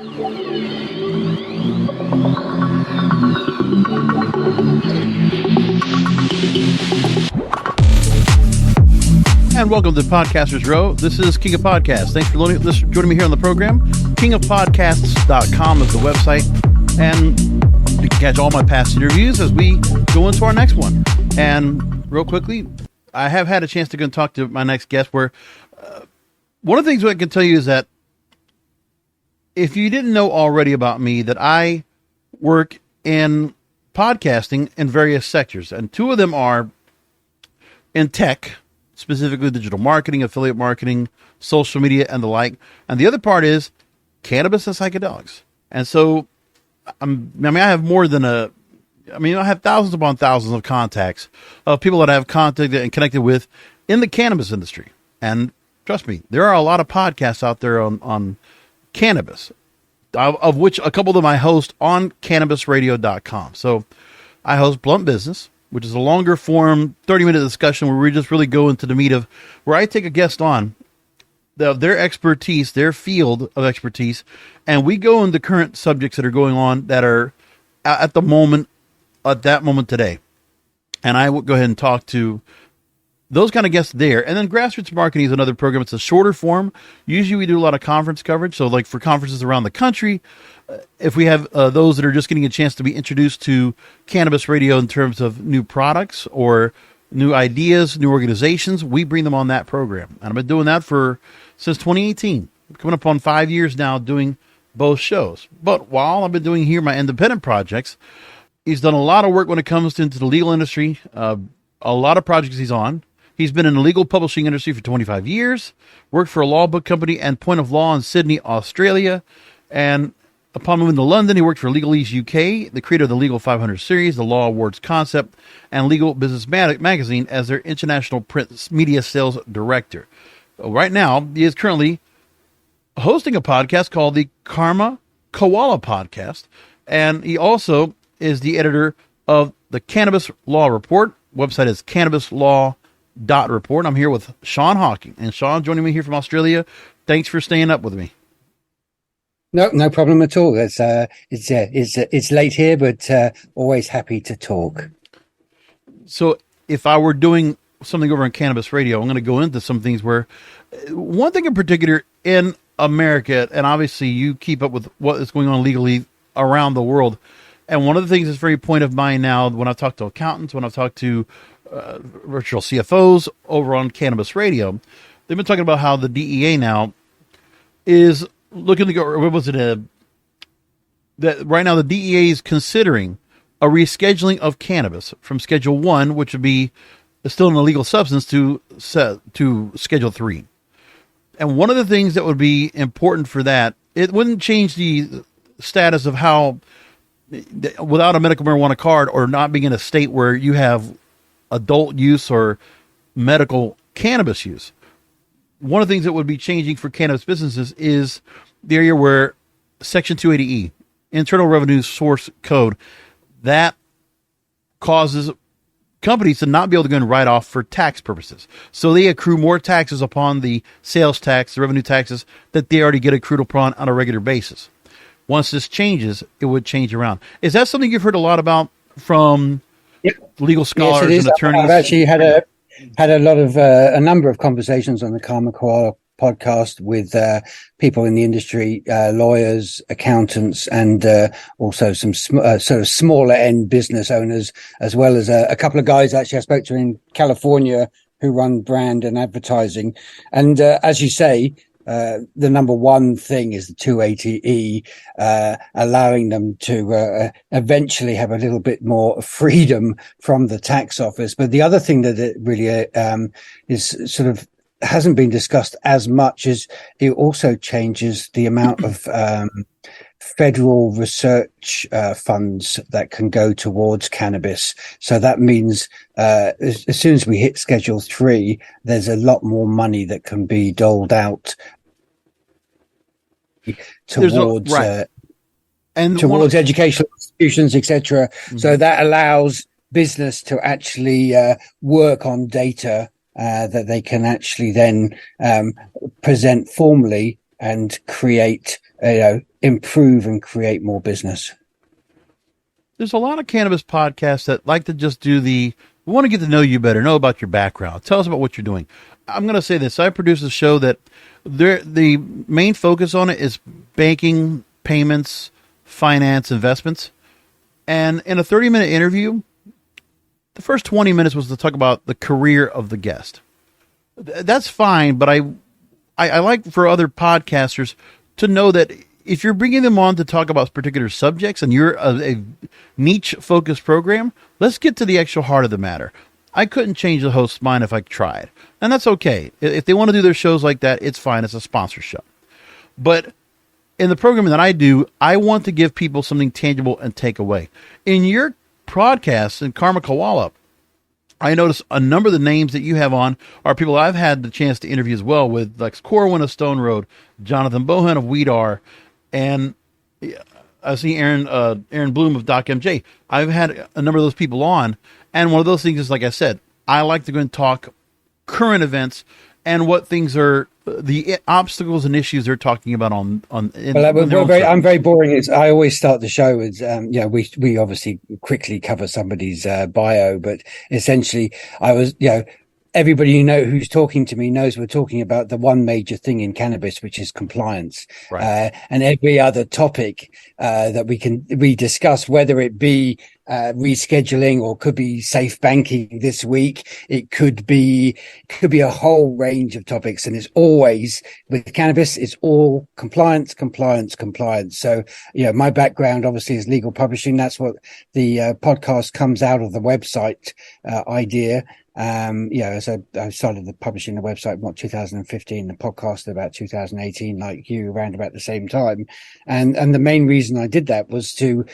And welcome to Podcasters Row. This is King of Podcasts. Thanks for joining me here on the program. KingofPodcasts.com is the website. And you can catch all my past interviews as we go into our next one. And real quickly, I have had a chance to go and talk to my next guest where one of the things I can tell you is that if you didn't know already about me, that I work in podcasting in various sectors. And two of them are in tech, specifically digital marketing, affiliate marketing, social media, and the like. And the other part is cannabis and psychedelics. And so, I have more than I have thousands upon thousands of contacts of people that I have contacted and connected with in the cannabis industry. And trust me, there are a lot of podcasts out there on cannabis, of which a couple of them I host on CannabisRadio.com. So I host Blunt Business, which is a longer form, 30-minute discussion where we just really go into the meat of where I take a guest on their expertise, their field of expertise, and we go into current subjects that are going on that are at that moment today. And I will go ahead and talk to those kind of guests there. And then Grassroots Marketing is another program. It's a shorter form. Usually we do a lot of conference coverage. So like for conferences around the country, if we have those that are just getting a chance to be introduced to cannabis radio in terms of new products or new ideas, new organizations, we bring them on that program. And I've been doing that since 2018. Coming up on 5 years now doing both shows. But while I've been doing here my independent projects, he's done a lot of work when it comes into the legal industry. A lot of projects he's on. He's been in the legal publishing industry for 25 years, worked for a law book company and Point of Law in Sydney, Australia. And upon moving to London, he worked for Legalese UK, the creator of the Legal 500 series, the Law Awards Concept, and Legal Business Magazine as their international print media sales director. Right now, he is currently hosting a podcast called the Koala podcast. And he also is the editor of the Cannabis Law Report. Website is cannabislaw.report. I'm here with Sean Hocking. And Sean, joining me here from Australia. Thanks for staying up with me. No problem at all. It's late here, but always happy to talk. So if I were doing something over on Cannabis Radio, I'm going to go into some things where one thing in particular in America, and obviously you keep up with what is going on legally around the world. And one of the things that's very point of mine now, when I've talked to accountants, when I've talked to virtual CFOs over on Cannabis Radio, they've been talking about how the DEA now is looking to go, what was it? That right now the DEA is considering a rescheduling of cannabis from Schedule 1, which would be still an illegal substance, to Schedule 3. And one of the things that would be important for that, it wouldn't change the status of how, without a medical marijuana card or not being in a state where you have adult use or medical cannabis use. One of the things that would be changing for cannabis businesses is the area where Section 280E, Internal Revenue Source Code, that causes companies to not be able to go and write off for tax purposes. So they accrue more taxes upon the sales tax, the revenue taxes that they already get accrued upon on a regular basis. Once this changes, it would change around. Is that something you've heard a lot about from legal scholars and attorneys? I've actually had a number of conversations on the Koala podcast with people in the industry, lawyers, accountants, and also some sort of smaller end business owners, as well as a couple of guys actually I spoke to in California who run brand and advertising. And as you say, the number one thing is the 280E, allowing them to eventually have a little bit more freedom from the tax office. But the other thing that it really is sort of hasn't been discussed as much is it also changes the amount of federal research funds that can go towards cannabis. So that means as soon as we hit Schedule 3, there's a lot more money that can be doled out towards towards educational institutions, etc. Mm-hmm. So that allows business to actually work on data that they can actually then present formally and create improve and create more business. There's a lot of cannabis podcasts that like to just do we want to get to know you better, know about your background. Tell us about what you're doing. I'm going to say this. I produce a show that the main focus on it is banking, payments, finance, investments. And in a 30-minute interview, the first 20 minutes was to talk about the career of the guest. That's fine, but I like for other podcasters to know that if you're bringing them on to talk about particular subjects and you're a niche-focused program, let's get to the actual heart of the matter. I couldn't change the host's mind if I tried, and that's okay. If they want to do their shows like that, it's fine. It's a sponsorship. But in the programming that I do, I want to give people something tangible and take away. In your podcast in Koala, I notice a number of the names that you have on are people I've had the chance to interview as well, with Lex Corwin of Stone Road, Jonathan Bohan of Weedar, and I see Aaron Bloom of Doc MJ. I've had a number of those people on, and one of those things is, like I said, I like to go and talk current events and what things are the obstacles and issues they're talking about on. I'm very boring. I always start the show with, we obviously quickly cover somebody's bio, but essentially everybody who's talking to me knows we're talking about the one major thing in cannabis, which is compliance. Right. And every other topic that we discuss, whether it be rescheduling or could be safe banking this week, it could be a whole range of topics. And it's always with cannabis, it's all compliance. So, my background obviously is legal publishing. That's what the podcast comes out of the website idea. So I started publishing the website in 2015, the podcast about 2018, like you, around about the same time. And the main reason I did that was to,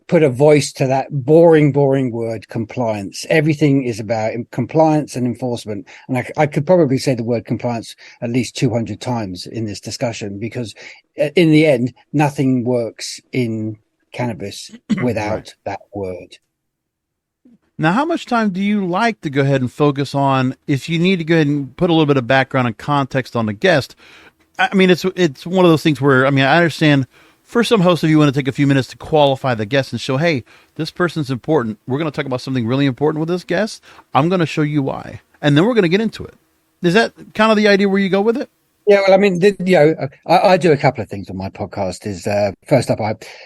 put a voice to that boring word, compliance. Everything is about compliance and enforcement. And I could probably say the word compliance at least 200 times in this discussion, because in the end, nothing works in cannabis without that word. Now, how much time do you like to go ahead and focus on, if you need to go ahead and put a little bit of background and context on the guest? I mean, it's one of those things where, I understand for some hosts, if you want to take a few minutes to qualify the guest and show, hey, this person's important. We're going to talk about something really important with this guest. I'm going to show you why. And then we're going to get into it. Is that kind of the idea where you go with it? Yeah, well, I do a couple of things on my podcast. Is first up,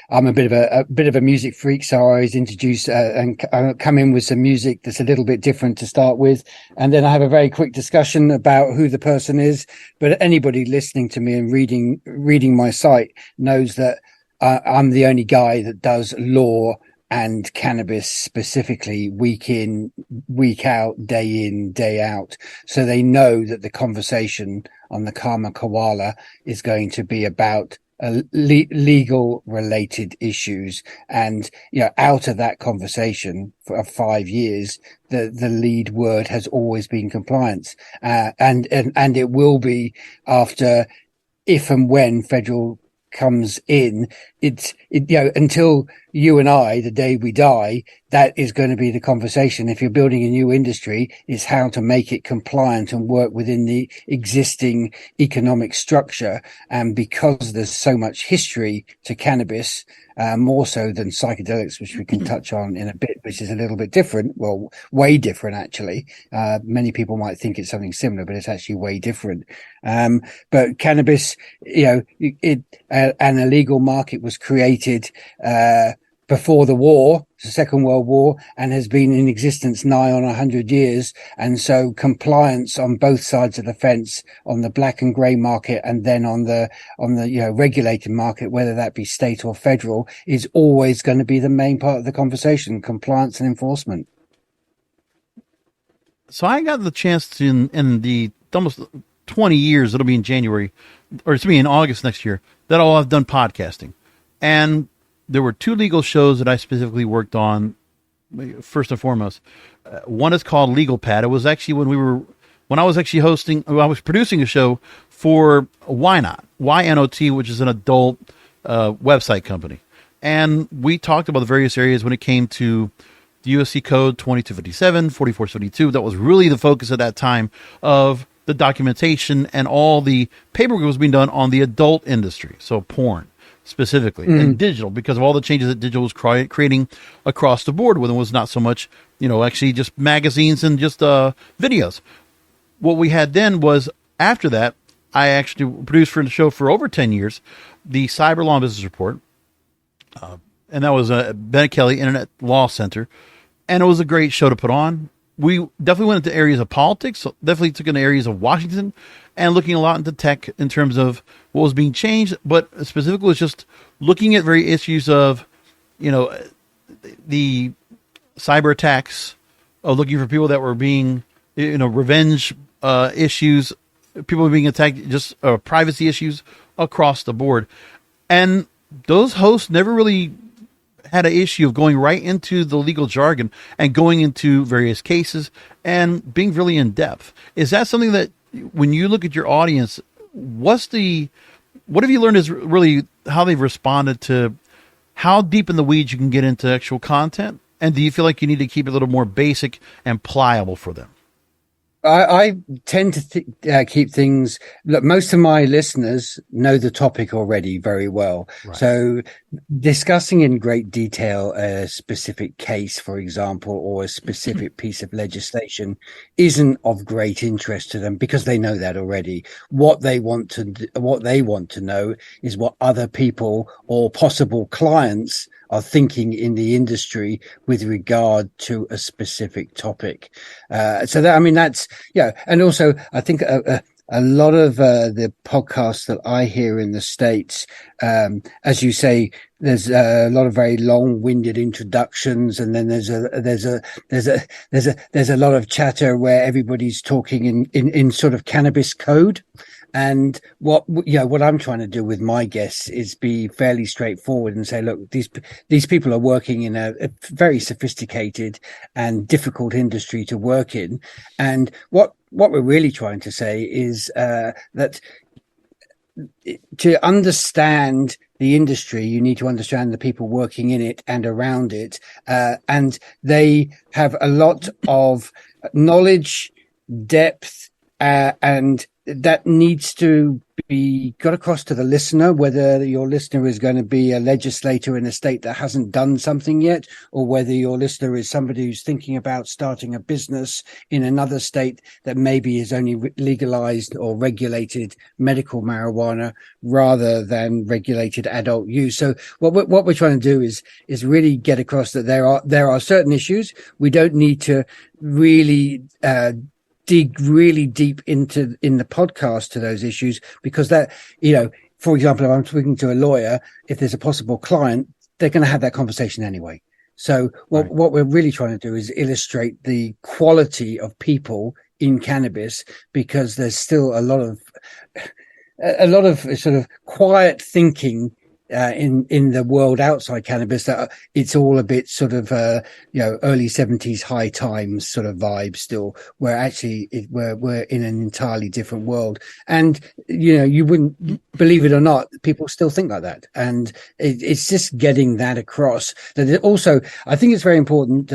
I'm a bit of a music freak, so I always introduce and come in with some music that's a little bit different to start with, and then I have a very quick discussion about who the person is. But anybody listening to me and reading my site knows that I'm the only guy that does law and cannabis specifically, week in, week out, day in, day out. So they know that the conversation on the Koala is going to be about legal related issues. And, out of that conversation for 5 years, the lead word has always been compliance. And it will be after, if and when federal comes in, until you and I, the day we die, that is going to be the conversation. If you're building a new industry, is how to make it compliant and work within the existing economic structure. And because there's so much history to cannabis, more so than psychedelics, which we can touch on in a bit, which is a little bit different. Well, way different, actually. Many people might think it's something similar, but it's actually way different. But cannabis, an illegal market was created before the war, the Second World War, and has been in existence nigh on 100 years. And so compliance on both sides of the fence, on the black and grey market, and then on the regulated market, whether that be state or federal, is always going to be the main part of the conversation: compliance and enforcement. So I got the chance to, in the almost 20 years, it'll be in January, or it's be in August next year, that I've done podcasting. And there were 2 legal shows that I specifically worked on, first and foremost. One is called Legal Pad. It was actually when I was producing a show for Why Not, YNOT, which is an adult website company. And we talked about the various areas when it came to the USC code 2257, 4472. That was really the focus at that time of the documentation and all the paperwork was being done on the adult industry, so porn specifically, and digital, because of all the changes that digital was creating across the board, when it was not so much, actually just magazines and just videos. What we had then was, after that, I actually produced for the show for over 10 years, the Cyber Law and Business Report, and that was Bennett Kelly Internet Law Center, and it was a great show to put on. We definitely went into areas of politics, so definitely took into areas of Washington, and looking a lot into tech in terms of what was being changed, but specifically was just looking at very issues of, the cyber attacks, of looking for people that were being, revenge issues, people being attacked, just privacy issues across the board. And those hosts never really had an issue of going right into the legal jargon and going into various cases and being really in depth. Is that something that, when you look at your audience, what have you learned is really how they've responded to how deep in the weeds you can get into actual content? And do you feel like you need to keep it a little more basic and pliable for them? I tend to keep things. Look, most of my listeners know the topic already very well. Right. So discussing in great detail a specific case, for example, or a specific piece of legislation isn't of great interest to them, because they know that already. What they want to know is what other people or possible clients are thinking in the industry with regard to a specific topic. So that's, and also I think a lot of the podcasts that I hear in the States, as you say, there's a lot of very long-winded introductions, and then there's a lot of chatter where everybody's talking in sort of cannabis code. And what I'm trying to do with my guests is be fairly straightforward and say, look, these people are working in a very sophisticated and difficult industry to work in. And what we're really trying to say is that to understand the industry, you need to understand the people working in it and around it. And they have a lot of knowledge, depth, and that needs to be got across to the listener, whether your listener is going to be a legislator in a state that hasn't done something yet, or whether your listener is somebody who's thinking about starting a business in another state that maybe is only legalized or regulated medical marijuana rather than regulated adult use. So what we're trying to do is really get across that there are certain issues. We don't need to really dig really deep in the podcast to those issues, because that, for example, if I'm speaking to a lawyer, if there's a possible client, they're going to have that conversation anyway. So what we're really trying to do is illustrate the quality of people in cannabis, because there's still a lot of sort of quiet thinking in the world outside cannabis, that it's all a bit sort of early 70s high times sort of vibe still, where actually we're in an entirely different world. And you wouldn't believe it or not, people still think like that, and it's just getting that across. That it also, I think it's very important.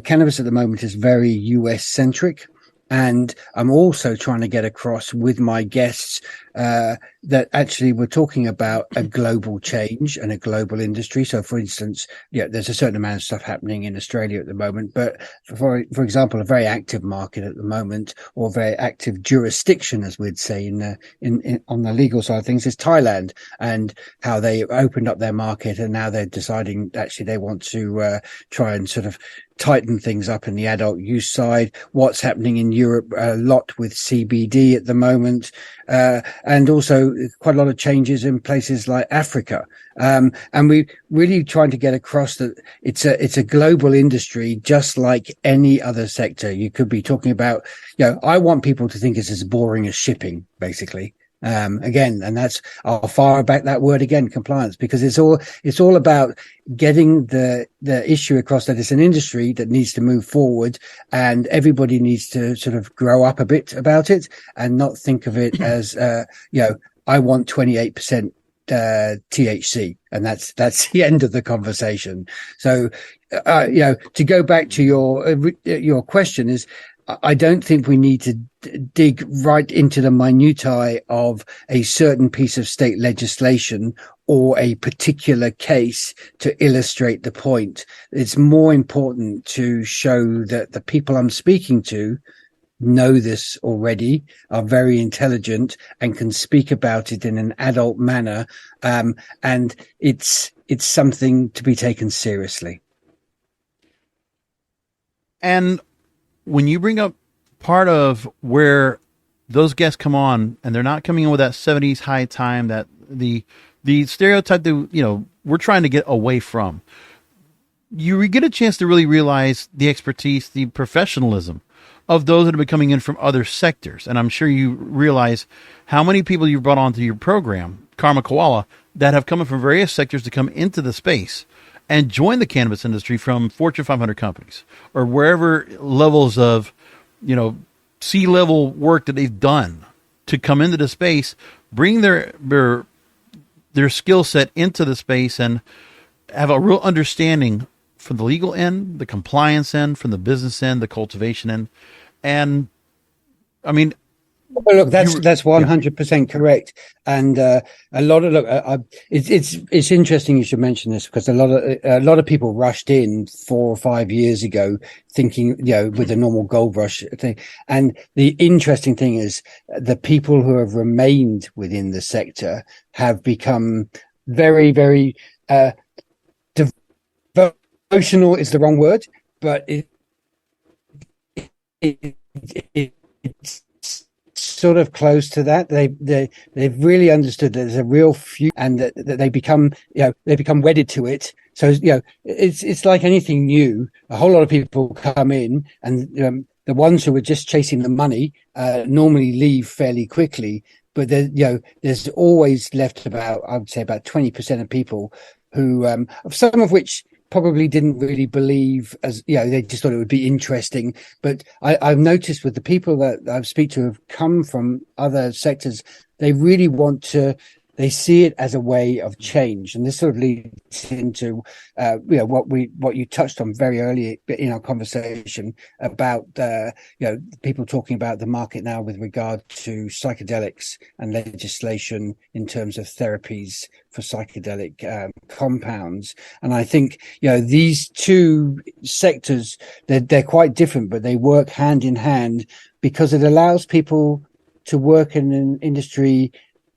Cannabis at the moment is very US centric. And I'm also trying to get across with my guests that actually we're talking about a global change and a global industry. So, for instance, there's a certain amount of stuff happening in Australia at the moment, but for example, a very active market at the moment, or very active jurisdiction, as we'd say on the legal side of things, is Thailand, and how they opened up their market, and now they're deciding actually they want to try and sort of tighten things up in the adult use side. What's happening in Europe a lot with CBD at the moment, and also quite a lot of changes in places like Africa. And we really trying to get across that it's a global industry, just like any other sector. You could be talking about, I want people to think it's as boring as shipping, basically. Again, and I'll fire back that word again, compliance, because it's all about getting the issue across that it's an industry that needs to move forward, and everybody needs to sort of grow up a bit about it and not think of it as, I want 28% THC, and that's the end of the conversation. So, to go back to your question is, I don't think we need to dig right into the minutiae of a certain piece of state legislation or a particular case to illustrate the point. It's more important to show that the people I'm speaking to know this already, are very intelligent, and can speak about it in an adult manner. And it's something to be taken seriously. And when you bring up part of where those guests come on and they're not coming in with that 70s high time, that the stereotype that, you know, we're trying to get away from, you get a chance to really realize the expertise, the professionalism of those that are coming in from other sectors. And I'm sure you realize how many people you've brought onto your program, Karma Koala, that have come in from various sectors to come into the space and join the cannabis industry from Fortune 500 companies or wherever levels of, you know, C-level work that they've done to come into the space, bring their skill set into the space and have a real understanding from the legal end, the compliance end, from the business end, the cultivation end. And I mean, well, look, that's 100% correct. And a lot of it's interesting you should mention this, because a lot of people rushed in 4 or 5 years ago thinking, you know, with the normal gold rush thing. And the interesting thing is the people who have remained within the sector have become very, very devotional is the wrong word, but it's sort of close to that. They've really understood that there's a real few, and that they become wedded to it. So, you know, it's like anything new. A whole lot of people come in, and the ones who are just chasing the money normally leave fairly quickly. But there's always left about, I would say, about 20% of people who, some of which probably didn't really believe, as you know, they just thought it would be interesting. But I've noticed with the people that I speak to have come from other sectors, they really want to, they see it as a way of change. And this sort of leads into what you touched on very early in our conversation about people talking about the market now with regard to psychedelics and legislation in terms of therapies for psychedelic compounds. And I think, you know, these two sectors, they're quite different, but they work hand in hand, because it allows people to work in an industry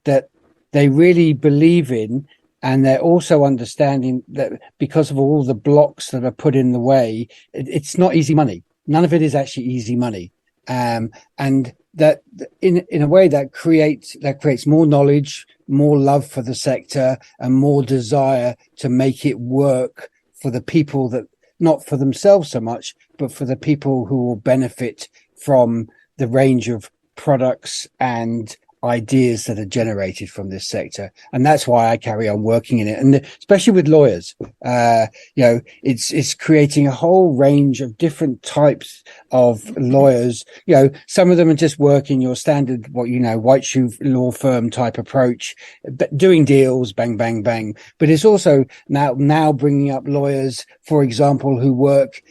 that they really believe in, and they're also understanding that because of all the blocks that are put in the way, it's not easy money. None of it is actually easy money. And that in a way that creates more knowledge, more love for the sector, and more desire to make it work for the people, that not for themselves so much, but for the people who will benefit from the range of products and ideas that are generated from this sector. And that's why I carry on working in it. And especially with lawyers, it's creating a whole range of different types of lawyers. You know, some of them are just working your standard, white shoe law firm type approach, doing deals, bang, bang, bang. But it's also now bringing up lawyers, for example, who work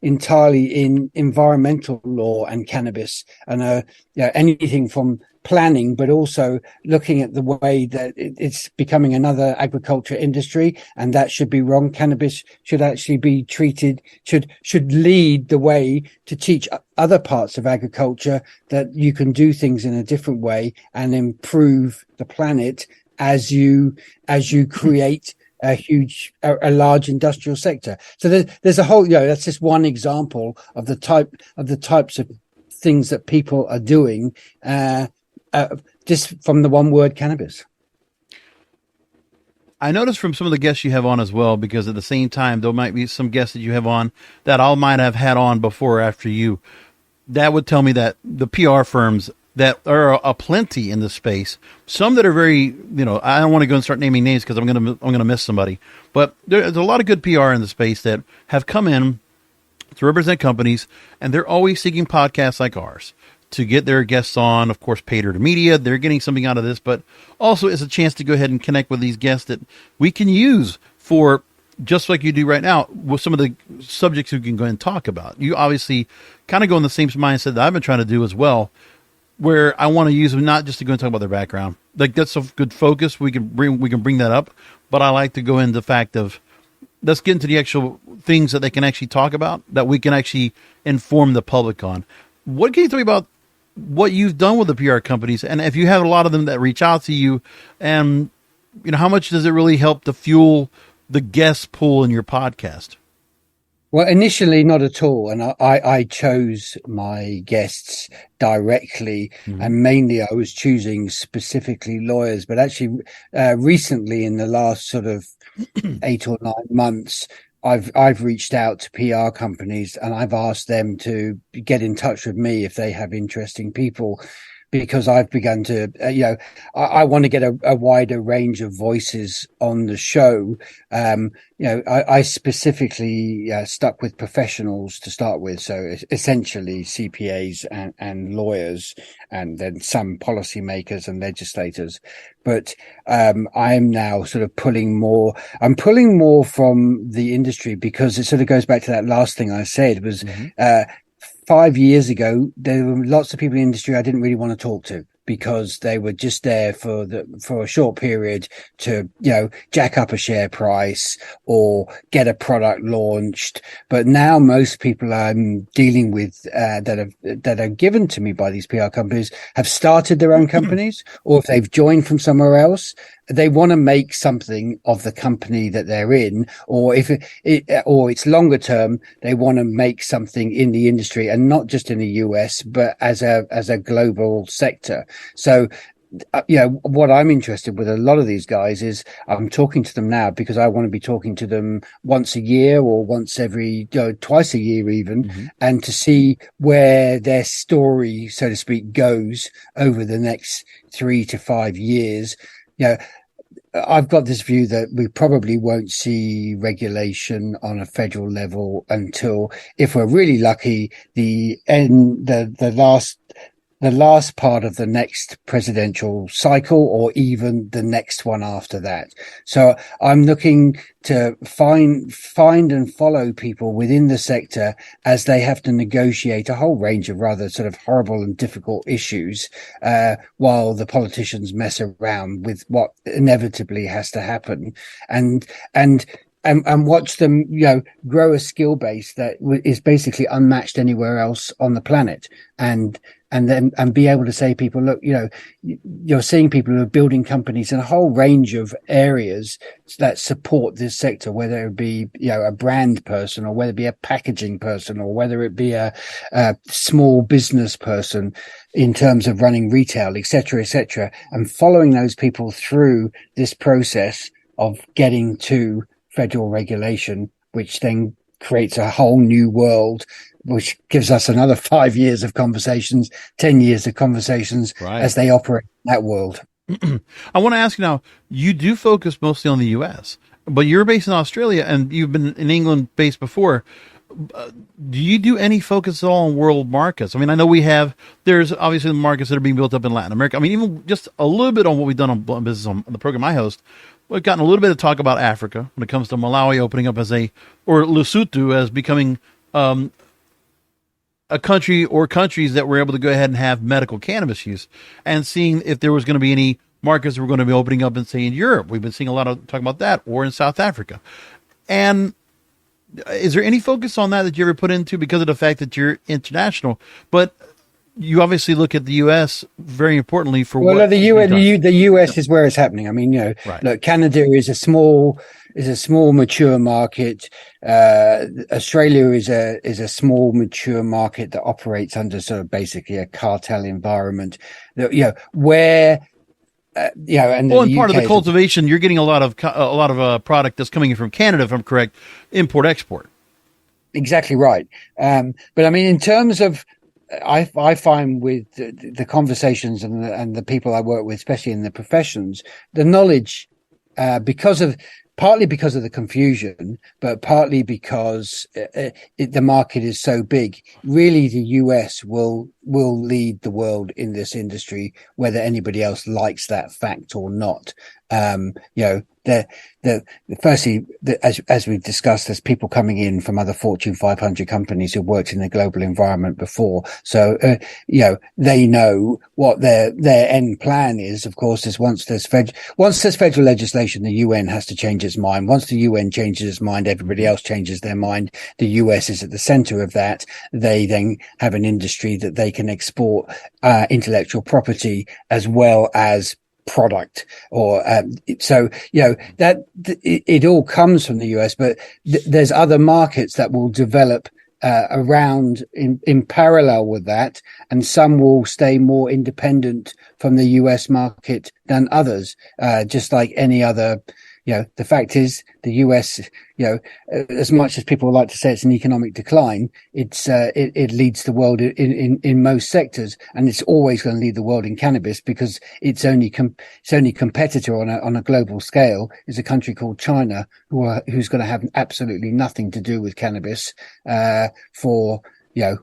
entirely in environmental law and cannabis, and anything from planning, but also looking at the way that it's becoming another agriculture industry, and that should be wrong. Cannabis should actually be treated, should lead the way to teach other parts of agriculture that you can do things in a different way and improve the planet as you create a large industrial sector. So there's a whole, that's just one example of the types of things that people are doing, just from the one word cannabis. I noticed from some of the guests you have on as well, because at the same time, there might be some guests that you have on that I might have had on before or after you. That would tell me that the PR firms that are aplenty in the space, some that are very, I don't want to go and start naming names because I'm gonna miss somebody, but there's a lot of good PR in the space that have come in to represent companies, and they're always seeking podcasts like ours to get their guests on. Of course, paid or to media, they're getting something out of this, but also it's a chance to go ahead and connect with these guests that we can use for just like you do right now with some of the subjects you can go and talk about. You obviously kind of go in the same mindset that I've been trying to do as well, where I want to use them not just to go and talk about their background. Like that's a good focus. We can bring that up, but I like to go into the fact of let's get into the actual things that they can actually talk about that we can actually inform the public on. What can you tell me about what you've done with the PR companies, and if you have a lot of them that reach out to you, and how much does it really help to fuel the guest pool in your podcast? Well, initially, not at all. And I chose my guests directly, and mainly I was choosing specifically lawyers. But actually, recently, in the last sort of 8 or 9 months, I've reached out to PR companies and I've asked them to get in touch with me if they have interesting people, because I've begun to, I want to get a wider range of voices on the show. I specifically stuck with professionals to start with. So essentially CPAs and lawyers, and then some policymakers and legislators. But I'm now sort of pulling more from the industry, because it sort of goes back to that last thing I said was, 5 years ago, there were lots of people in the industry I didn't really want to talk to, because they were just there for a short period to, jack up a share price or get a product launched. But now most people I'm dealing with that are given to me by these PR companies have started their own companies, or if they've joined from somewhere else, they want to make something of the company that they're in, or if or it's longer term, they want to make something in the industry, and not just in the US, but as a global sector. So, what I'm interested with a lot of these guys is I'm talking to them now because I want to be talking to them once a year or once every, twice a year even, and to see where their story, so to speak, goes over the next 3 to 5 years. I've got this view that we probably won't see regulation on a federal level until, if we're really lucky, the last part of the next presidential cycle, or even the next one after that. So I'm looking to find and follow people within the sector as they have to negotiate a whole range of rather sort of horrible and difficult issues, while the politicians mess around with what inevitably has to happen, and watch them, grow a skill base that is basically unmatched anywhere else on the planet, and be able to say, people, look, you're seeing people who are building companies in a whole range of areas that support this sector, whether it be, a brand person, or whether it be a packaging person, or whether it be a small business person in terms of running retail, et cetera, and following those people through this process of getting to federal regulation, which then creates a whole new world, which gives us another 5 years of conversations, 10 years of conversations, right, as they operate in that world. I want to ask you now, you do focus mostly on the U.S., but you're based in Australia and you've been in England based before. Do you do any focus at all on world markets? I mean, I know there's obviously the markets that are being built up in Latin America. I mean, even just a little bit on what we've done on business on the program I host. We've gotten a little bit of talk about Africa when it comes to Malawi opening up or Lesotho as becoming a country, or countries that were able to go ahead and have medical cannabis use, and seeing if there was going to be any markets that were going to be opening up, and say in Europe. We've been seeing a lot of talk about that, or in South Africa. And is there any focus on that you ever put into, because of the fact that you're international, but you obviously look at the U.S. very importantly for the U.S. is where it's happening. I mean, right. Look, Canada is a small mature market. Australia is a small mature market that operates under sort of basically a cartel environment. Where. And part of the cultivation, you're getting a lot of product that's coming in from Canada, if I'm correct, import export. Exactly right. But I mean, in terms of, I find with the conversations and the people I work with, especially in the professions, the knowledge, partly because of the confusion, but partly because the market is so big. Really, the US will lead the world in this industry, whether anybody else likes that fact or not. Firstly, as we've discussed, there's people coming in from other Fortune 500 companies who worked in the global environment before. So, they know what their end plan is. Of course, is once there's federal legislation, the UN has to change its mind. Once the UN changes its mind, everybody else changes their mind. The US is at the center of that. They then have an industry that they can export intellectual property as well as product, or that it all comes from the US, but there's other markets that will develop around in parallel with that, and some will stay more independent from the US market than others, just like any other. The fact is the US, as much as people like to say it's an economic decline, it leads the world in most sectors, and it's always going to lead the world in cannabis, because its only competitor on a global scale is a country called China, who's going to have absolutely nothing to do with cannabis for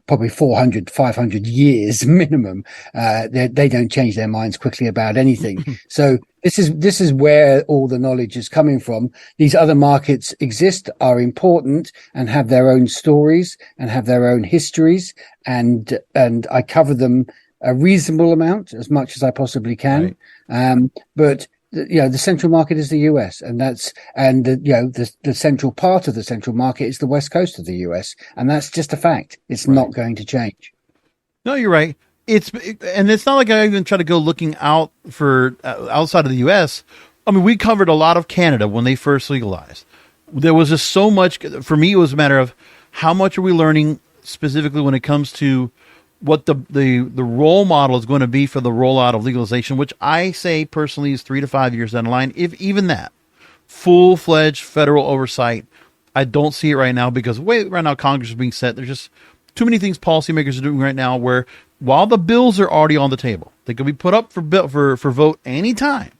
probably 400, 500 years minimum. They don't change their minds quickly about anything. So this is where all the knowledge is coming from. These other markets exist, are important, and have their own stories and have their own histories. And I cover them a reasonable amount, as much as I possibly can. Right. But the central market is the US, and the central part of the central market is the west coast of the US, and that's just a fact. It's not going to change. No, you're right. And it's not like I even try to go looking out for outside of the US. I mean, we covered a lot of Canada when they first legalized. There was just so much. For me, it was a matter of how much are we learning specifically when it comes to what the role model is going to be for the rollout of legalization, which I say personally is 3 to 5 years down the line, if even that. Full-fledged federal oversight, I don't see it right now, because the way right now Congress is being set, there's just too many things policymakers are doing right now where, while the bills are already on the table, they can be put up for vote anytime.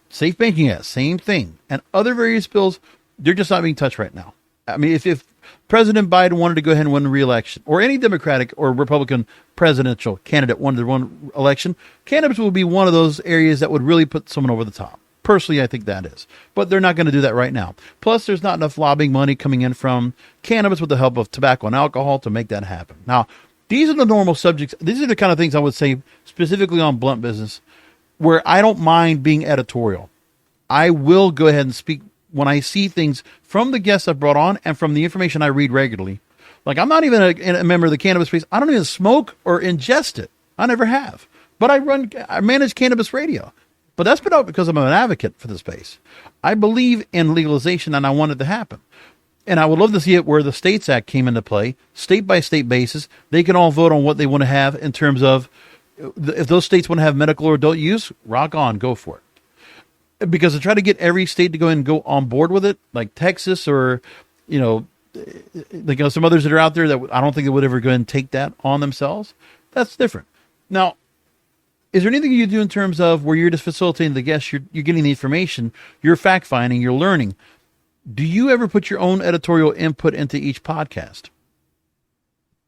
Safe Banking Act, same thing. And other various bills, they're just not being touched right now. I mean, if President Biden wanted to go ahead and win re-election, or any Democratic or Republican presidential candidate wanted to win election, cannabis would be one of those areas that would really put someone over the top. Personally, I think that is. But they're not going to do that right now. Plus, there's not enough lobbying money coming in from cannabis with the help of tobacco and alcohol to make that happen. Now, these are the normal subjects. These are the kind of things I would say specifically on Blunt Business, where I don't mind being editorial. I will go ahead and speak when I see things from the guests I've brought on and from the information I read regularly. Like, I'm not even a member of the cannabis space. I don't even smoke or ingest it. I never have. But I manage Cannabis Radio. But that's been out because I'm an advocate for the space. I believe in legalization, and I want it to happen. And I would love to see it where the States Act came into play, state by state basis. They can all vote on what they want to have in terms of, if those states want to have medical or adult use, rock on, go for it. Because to try to get every state to go and go on board with it, like Texas or, some others that are out there that I don't think they would ever go and take that on themselves, that's different. Now, is there anything you do in terms of where you're just facilitating the guests, you're getting the information, you're fact-finding, you're learning? Do you ever put your own editorial input into each podcast?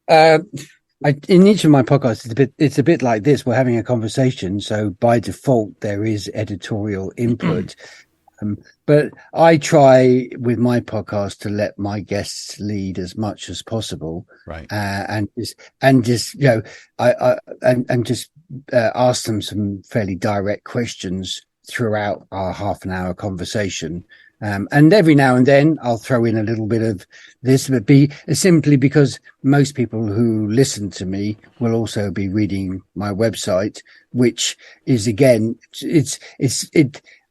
In each of my podcasts, it's a bit like this. We're having a conversation, so by default there is editorial input. But I try with my podcast to let my guests lead as much as possible, right? And just ask them some fairly direct questions throughout our half an hour conversation. And every now and then I'll throw in a little bit of this, but simply because most people who listen to me will also be reading my website, which is, again,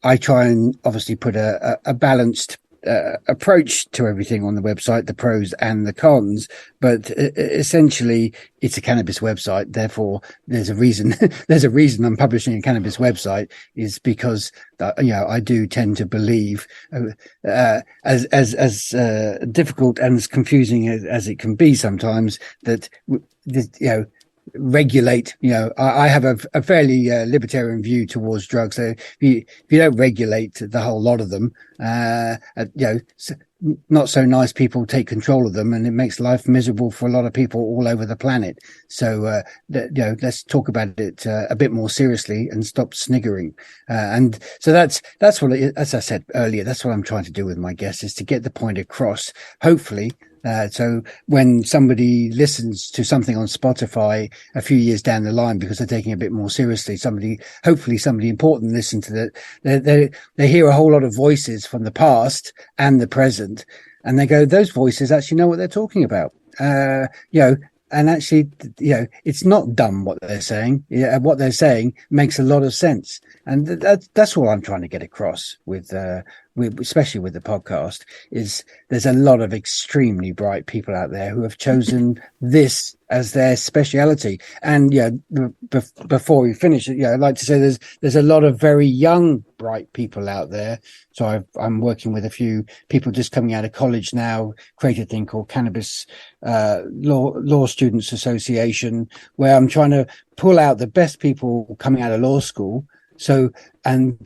I try and obviously put a balanced approach to everything on the website, the pros and the cons, but essentially it's a cannabis website. Therefore, there's a reason I'm publishing a cannabis website, is because I do tend to believe, as difficult and as confusing as it can be sometimes, that regulate. I have a fairly libertarian view towards drugs. So if you don't regulate the whole lot of them, not so nice people take control of them, and it makes life miserable for a lot of people all over the planet. So, let's talk about it a bit more seriously and stop sniggering. And so that's what, as I said earlier, that's what I'm trying to do with my guests, is to get the point across, hopefully. So when somebody listens to something on Spotify a few years down the line, because they're taking it a bit more seriously, hopefully somebody important listen to that. They hear a whole lot of voices from the past and the present, and they go, those voices actually know what they're talking about. And actually, it's not dumb what they're saying. Yeah, what they're saying makes a lot of sense, and that's all I'm trying to get across with especially with the podcast. Is there's a lot of extremely bright people out there who have chosen this as their speciality. And before we finish, I'd like to say there's a lot of very young bright people out there. So I'm working with a few people just coming out of college now, create a thing called Cannabis Law Students Association, where I'm trying to pull out the best people coming out of law school, and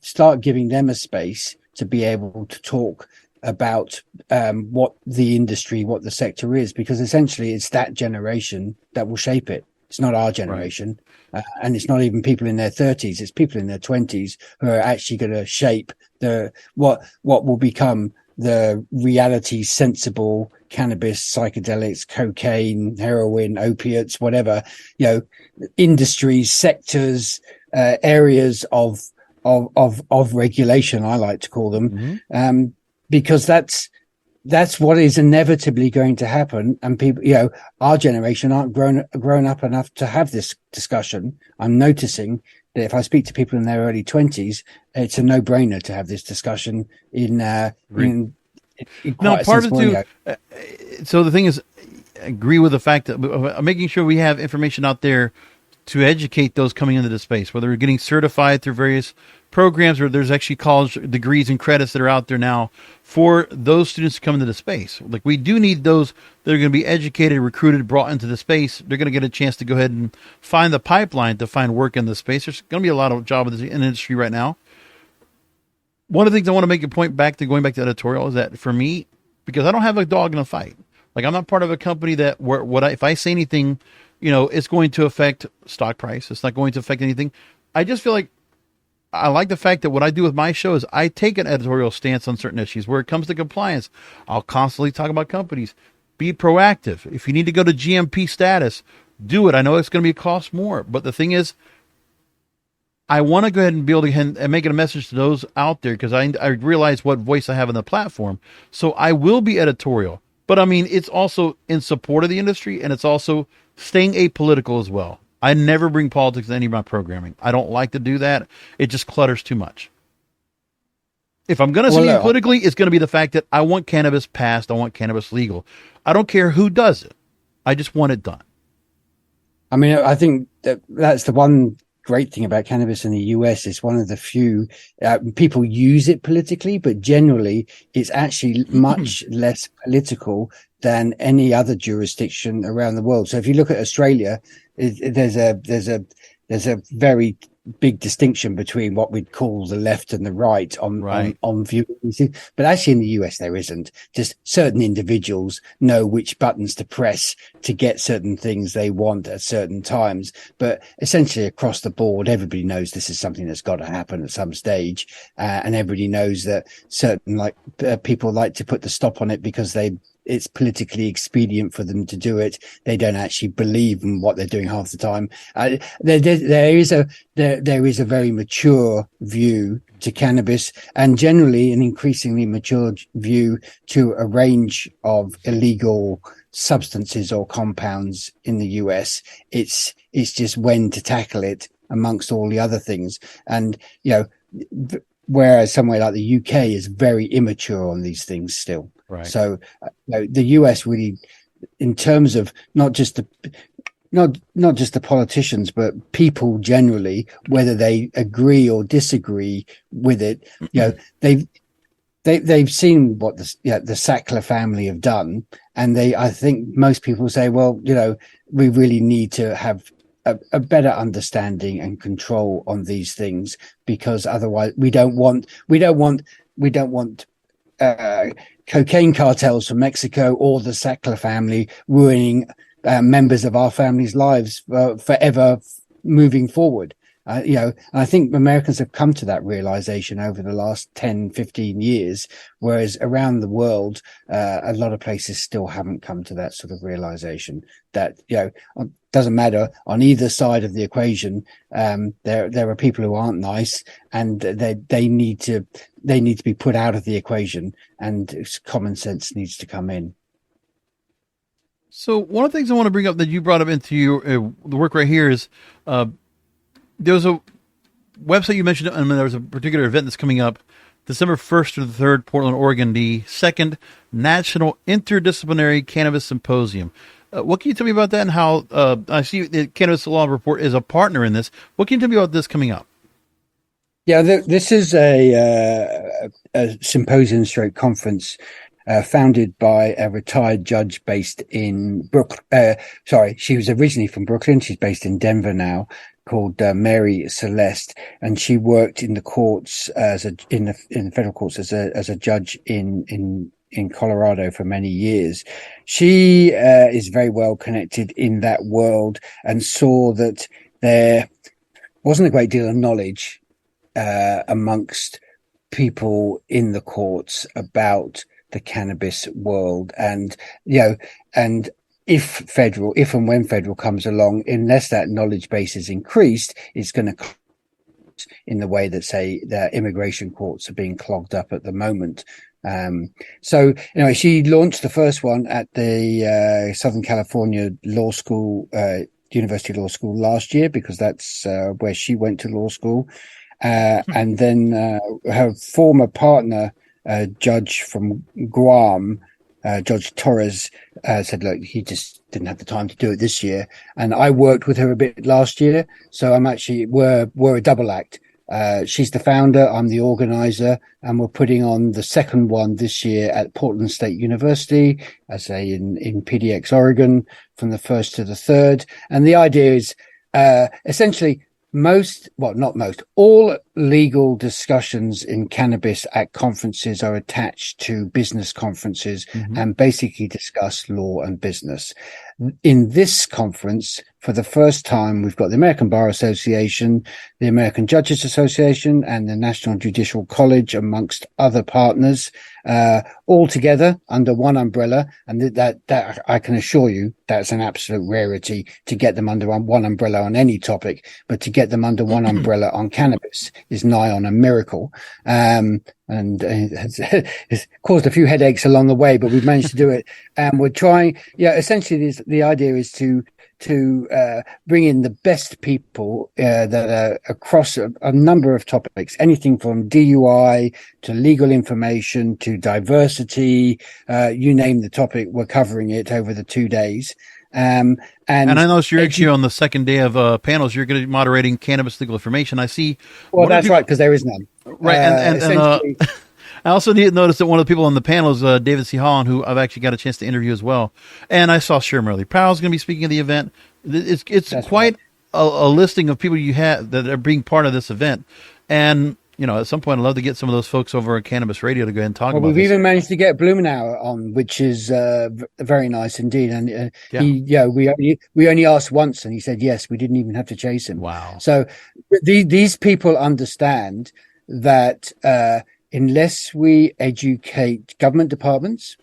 start giving them a space to be able to talk about what the sector is, because essentially it's that generation that will shape it. It's not our generation. Right. And it's not even people in their 30s. It's people in their 20s who are actually going to shape what will become the reality sensible cannabis, psychedelics, cocaine, heroin, opiates, whatever, industries, sectors, areas of regulation, I like to call them, because that's what is inevitably going to happen. And people, our generation aren't grown up enough to have this discussion. I'm noticing that if I speak to people in their early 20s, it's a no-brainer to have this discussion in part of it too. So the thing is, I agree with the fact that making sure we have information out there to educate those coming into the space, whether we're getting certified through various programs, or there's actually college degrees and credits that are out there now for those students to come into the space. Like, we do need those that are going to be educated, recruited, brought into the space. They're going to get a chance to go ahead and find the pipeline to find work in the space. There's going to be a lot of job in the industry right now. One of the things I want to make a point going back to editorial is that for me, because I don't have a dog in a fight, like, I'm not part of a company that if I say anything, it's going to affect stock price. It's not going to affect anything. I just feel like I like the fact that what I do with my show is I take an editorial stance on certain issues. Where it comes to compliance, I'll constantly talk about companies. Be proactive. If you need to go to GMP status, do it. I know it's going to cost more, but the thing is, I want to go ahead and be able to make it a message to those out there, because I realize what voice I have on the platform. So I will be editorial, but I mean, it's also in support of the industry, and it's also staying apolitical as well. I never bring politics into any of my programming. I don't like to do that. It just clutters too much. If I'm going to say politically, it's going to be the fact that I want cannabis passed. I want cannabis legal. I don't care who does it. I just want it done. I mean, I think that's the one great thing about cannabis in the US. Is one of the few people use it politically, but generally it's actually much less political than any other jurisdiction around the world. So if you look at Australia, there's a very big distinction between what we'd call the left and the right on view. But actually in the US, there isn't. Just certain individuals know which buttons to press to get certain things they want at certain times. But essentially across the board, everybody knows this is something that's got to happen at some stage. And everybody knows that certain people like to put the stop on it because it's politically expedient for them to do it. They don't actually believe in what they're doing half the time. There is a very mature view to cannabis, and generally an increasingly mature view to a range of illegal substances or compounds in the US. It's just when to tackle it amongst all the other things. And, whereas somewhere like the UK is very immature on these things still. Right. So the US really, in terms of not just the politicians, but people generally, whether they agree or disagree with it, they've seen what the Sackler family have done, and I think most people say, well, we really need to have a better understanding and control on these things, because otherwise we don't want cocaine cartels from Mexico or the Sackler family ruining members of our family's lives forever moving forward. I think Americans have come to that realization over the last 10, 15 years, whereas around the world, a lot of places still haven't come to that sort of realization that, doesn't matter on either side of the equation. There are people who aren't nice, and they need to be put out of the equation, and common sense needs to come in. So one of the things I want to bring up that you brought up into your the work right here is there's a website you mentioned, and there's a particular event that's coming up December 1st to the 3rd, Portland, Oregon, the second National Interdisciplinary Cannabis Symposium. What can you tell me about that, and how I see the Cannabis Law Report is a partner in this? What can you tell me about this coming up? Yeah, this is a symposium stroke conference founded by a retired judge based in Brooklyn. She was originally from Brooklyn. She's based in Denver now, called Mary Celeste, and she worked in the courts in the federal courts as a judge in Colorado for many years. She is very well connected in that world, and saw that there wasn't a great deal of knowledge amongst people in the courts about the cannabis world, and if and when federal comes along, unless that knowledge base is increased, it's going to in the way that, say, the immigration courts are being clogged up at the moment. So anyway, she launched the first one at the Southern California Law School, University Law School last year, because that's where she went to law school. And then her former partner, judge from Guam, Judge Torres, said, look, he just didn't have the time to do it this year. And I worked with her a bit last year. So we're a double act. She's the founder, I'm the organizer, and we're putting on the second one this year at Portland State University, in PDX, Oregon, from the 1st to the 3rd. And the idea is essentially all legal discussions in cannabis at conferences are attached to business conferences, and basically discuss law and business. In this conference, for the first time, we've got the American Bar Association, the American Judges Association, and the National Judicial College, amongst other partners, all together under one umbrella. And that I can assure you, that's an absolute rarity to get them under one umbrella on any topic, but to get them under one umbrella on cannabis is nigh on a miracle. And it's caused a few headaches along the way, but we've managed to do it. And we're trying, essentially the idea is to bring in the best people that are across a number of topics, anything from DUI to legal information to diversity, you name the topic, we're covering it over the 2 days. And I noticed you're actually on the second day of panels. You're going to be moderating cannabis legal information. I see. Well, that's right, because there is none. Right, and I also noticed that one of the people on the panel is David C. Holland, who I've actually got a chance to interview as well. And I saw Shirley Powell is going to be speaking at the event. It's quite a listing of people you have that are being part of this event. And at some point, I'd love to get some of those folks over at Cannabis Radio to go ahead and talk about we've this. Even managed to get Blumenauer on, which is very nice indeed. And we only asked once, and he said yes. We didn't even have to chase him. Wow! So these people understand that unless we educate government departments,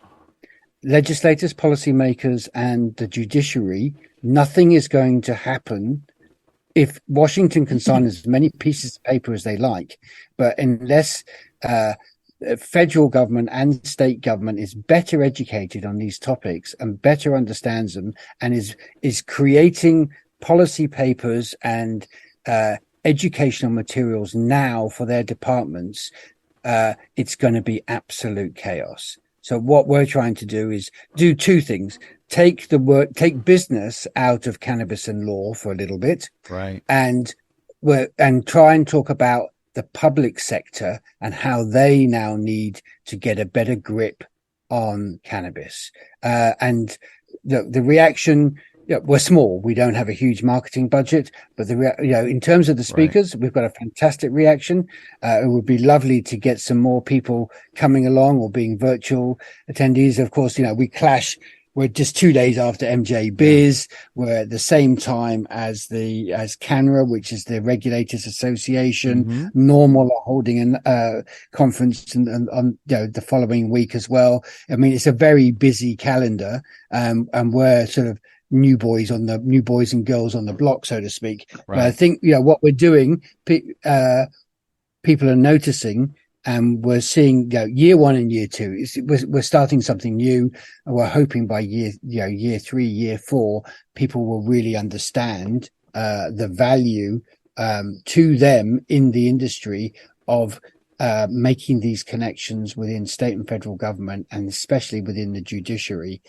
legislators, policymakers, and the judiciary, nothing is going to happen. If Washington can sign as many pieces of paper as they like, but unless federal government and state government is better educated on these topics and better understands them, and is creating policy papers and educational materials now for their departments, it's going to be absolute chaos. So what we're trying to do is do two things: take business out of cannabis and law for a little bit, right? And try and talk about the public sector and how they now need to get a better grip on cannabis. And the reaction Yeah, we're small. We don't have a huge marketing budget, but in terms of the speakers, we've got a fantastic reaction. It would be lovely to get some more people coming along or being virtual attendees. Of course, we clash. We're just 2 days after MJ Biz. We're at the same time as CANRA, which is the Regulators Association. Mm-hmm. Normal are holding a conference on the following week as well. I mean, it's a very busy calendar, and we're sort of new boys and girls on the block, so to speak. Right. But I think what we're doing, people are noticing, and we're seeing year 1 and year 2. We're starting something new, and we're hoping by year 3, year 4, people will really understand the value to them in the industry of making these connections within state and federal government, and especially within the judiciary.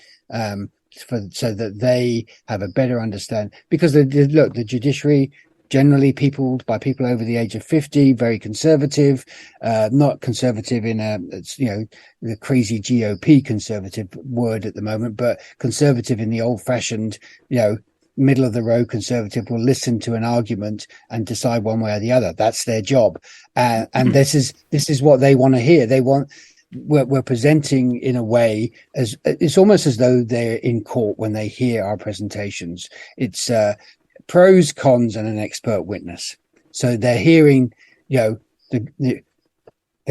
So that they have a better understanding, because the judiciary generally people over the age of 50, very conservative, not conservative in the crazy GOP conservative word at the moment, but conservative in the old fashioned, middle of the road conservative will listen to an argument and decide one way or the other. That's their job. And this is what they want to hear. We're presenting in a way as it's almost as though they're in court when they hear our presentations. It's pros, cons, and an expert witness. So they're hearing, the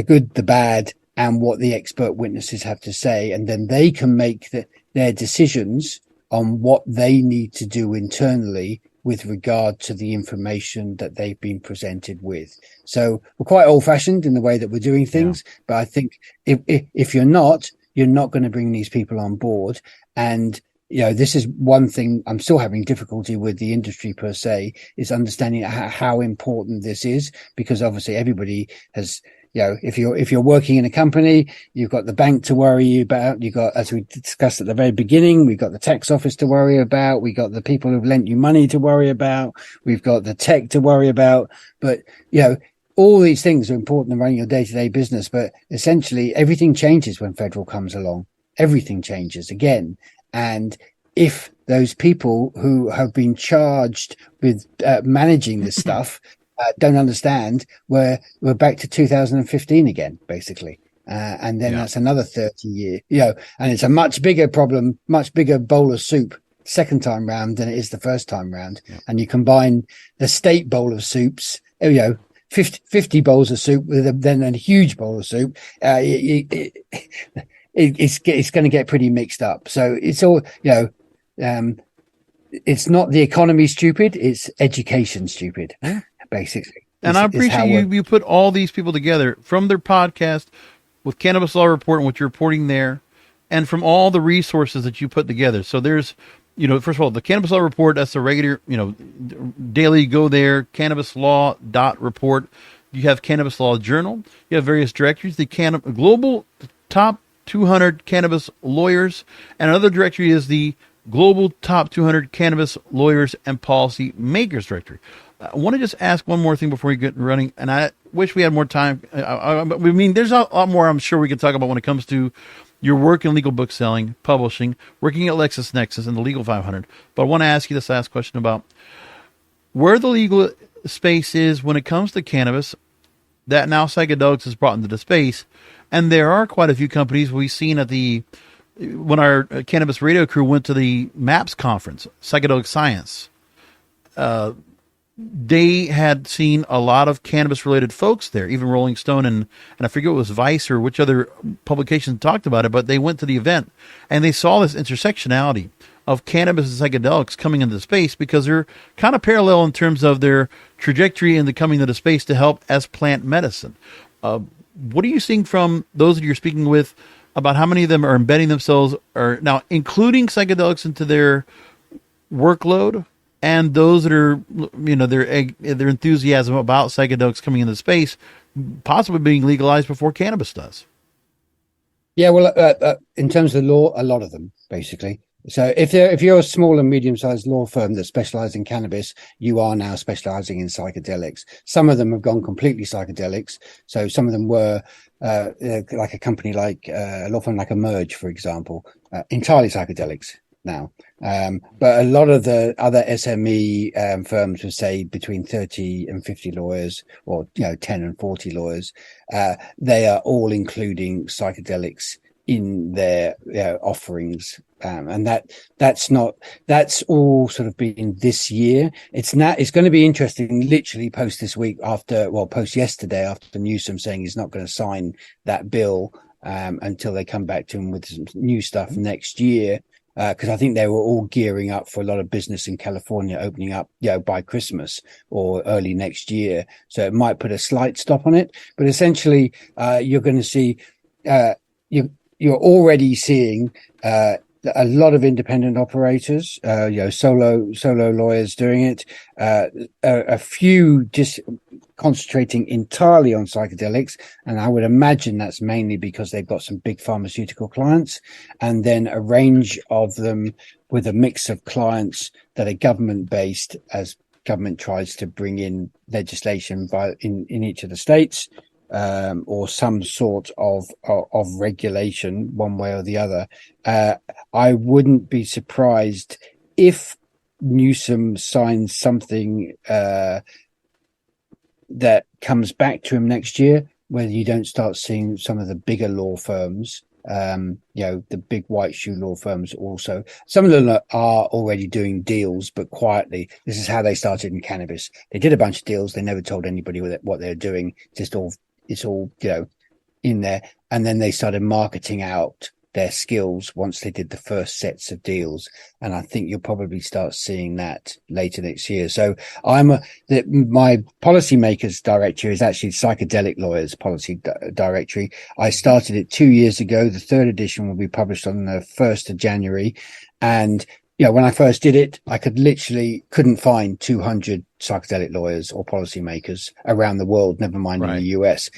good, the bad, and what the expert witnesses have to say, and then they can make their decisions on what they need to do internally with regard to the information that they've been presented with. So we're quite old-fashioned in the way that we're doing things, but I think if you're not going to bring these people on board. And this is one thing I'm still having difficulty with the industry per se, is understanding how important this is, because obviously everybody has, if you're working in a company, you've got the bank to worry about. You've got, as we discussed at the very beginning, we've got the tax office to worry about. We've got the people who've lent you money to worry about. We've got the tech to worry about. But, all these things are important in running your day-to-day business. But essentially everything changes when federal comes along. Everything changes again. And if those people who have been charged with managing this stuff don't understand, we're back to 2015 again, basically. And then that's another 30 year, and it's a much bigger problem, much bigger bowl of soup second time round than it is the first time round. Yeah. And you combine the state bowl of soups, 50 bowls of soup with then a huge bowl of soup. It's going to get pretty mixed up. So it's all, it's not the economy stupid, it's education stupid, basically. And I appreciate you put all these people together from their podcast with Cannabis Law Report and what you're reporting there, and from all the resources that you put together. So there's, first of all, the Cannabis Law Report, that's the regular, daily go there, cannabislaw.report. You have Cannabis Law Journal. You have various directories, the Global Top 200 Cannabis Lawyers, and another directory is the Global Top 200 Cannabis Lawyers and Policy Makers Directory. I want to just ask one more thing before we get running, and I wish we had more time. There's a lot more I'm sure we could talk about when it comes to your work in legal book selling, publishing, working at LexisNexis and the Legal 500. But I want to ask you this last question about where the legal space is when it comes to cannabis that now psychedelics is brought into the space. And there are quite a few companies we've seen at when our cannabis radio crew went to the MAPS conference, Psychedelic Science. They had seen a lot of cannabis-related folks there, even Rolling Stone and I forget what was Vice or which other publication talked about it, but they went to the event and they saw this intersectionality of cannabis and psychedelics coming into space because they're kind of parallel in terms of their trajectory into coming into space to help as plant medicine. What are you seeing from those that you're speaking with about how many of them are embedding themselves or now including psychedelics into their workload? And those that are, their enthusiasm about psychedelics coming into space, possibly being legalized before cannabis does. Yeah, well, in terms of law, a lot of them, basically. So if you're a small and medium-sized law firm that specializes in cannabis, you are now specializing in psychedelics. Some of them have gone completely psychedelics. So some of them were like a company like a law firm like Emerge, for example, entirely psychedelics. now. But a lot of the other SME firms would say between 30 and 50 lawyers, or 10 and 40 lawyers. They are all including psychedelics in their offerings, and that's all sort of been this year. It's going to be interesting. Literally post yesterday after Newsom saying he's not going to sign that bill until they come back to him with some new stuff next year. Because I think they were all gearing up for a lot of business in California opening up, by Christmas or early next year. So it might put a slight stop on it. But essentially, you're going to see, you're already seeing a lot of independent operators, solo lawyers doing it. A few just concentrating entirely on psychedelics, and I would imagine that's mainly because they've got some big pharmaceutical clients, and then a range of them with a mix of clients that are government based, as government tries to bring in legislation in each of the states, or some sort of regulation one way or the other. I wouldn't be surprised if Newsom signs something that comes back to him next year, whether you don't start seeing some of the bigger law firms, the big white shoe law firms also. Some of them are already doing deals, but quietly. This is how they started in cannabis. They did a bunch of deals. They never told anybody what they're doing. It's all, in there. And then they started marketing out their skills once they did the first sets of deals. And I think you'll probably start seeing that later next year. So my policymakers directory is actually Psychedelic Lawyers Policy Directory. I started it 2 years ago. The third edition will be published on the 1st of January. And when I first did it, I couldn't find 200 psychedelic lawyers or policymakers around the world, never mind in the US.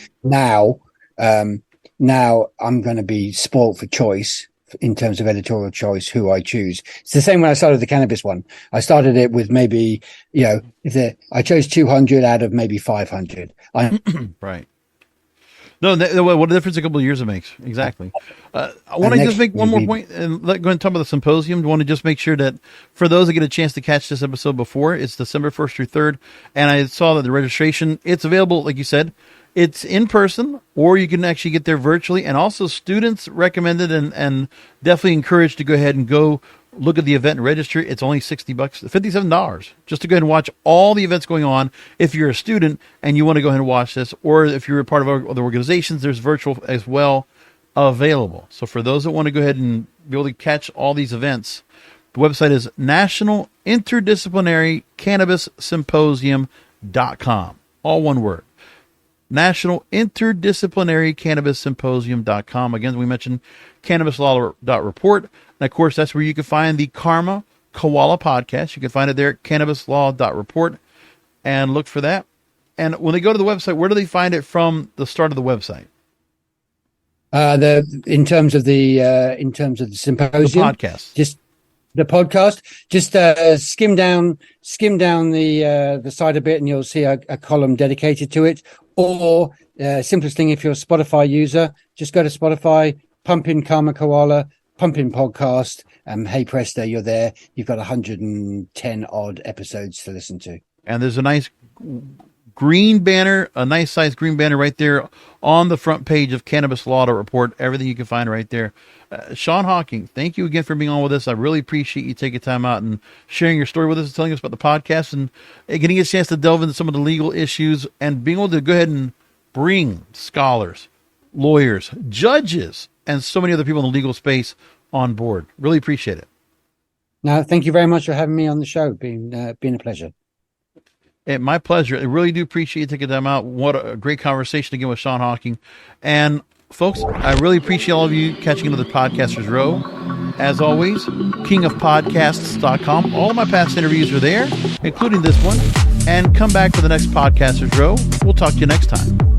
Now I'm going to be spoilt for choice in terms of editorial choice, who I choose. It's the same when I started the cannabis one. I started it with maybe, I chose 200 out of maybe 500. Right. No, what a difference a couple of years it makes. Exactly. I want to just make one more point and go ahead and talk about the symposium. I want to just make sure that for those that get a chance to catch this episode before, it's December 1st through 3rd. And I saw that the registration, it's available, like you said, it's in person, or you can actually get there virtually. And also students recommended and definitely encouraged to go ahead and go look at the event and register. It's only $60, $57, just to go ahead and watch all the events going on. If you're a student and you want to go ahead and watch this, or if you're a part of other organizations, there's virtual as well available. So for those that want to go ahead and be able to catch all these events, the website is National Interdisciplinary Cannabis Symposium.com. All one word. National Interdisciplinary Cannabis Symposium.com. Again, we mentioned cannabislaw.report. And of course, that's where you can find the Karma Koala podcast. You can find it there at cannabislaw.report and look for that. And when they go to the website, where do they find it from the start of the website? In terms of the symposium, the podcast, just the podcast, just skim down the site a bit, and you'll see a column dedicated to it. Or simplest thing, if you're a Spotify user, just go to Spotify, pump in Karma Koala, pump in podcast, hey presto, you're there. You've got 110 odd episodes to listen to. And there's a nice green banner, a nice sized green banner right there on the front page of Cannabis Law to Report. Everything you can find right there. Sean Hocking, thank you again for being on with us. I really appreciate you taking time out and sharing your story with us and telling us about the podcast and getting a chance to delve into some of the legal issues and being able to go ahead and bring scholars, lawyers, judges, and so many other people in the legal space on board. Really appreciate it. No, thank you very much for having me on the show. Been a pleasure. My pleasure. I really do appreciate you taking time out. What a great conversation again with Sean Hocking. And folks, I really appreciate all of you catching another Podcasters Row. As always, kingofpodcasts.com. All of my past interviews are there, including this one. And come back for the next Podcasters Row. We'll talk to you next time.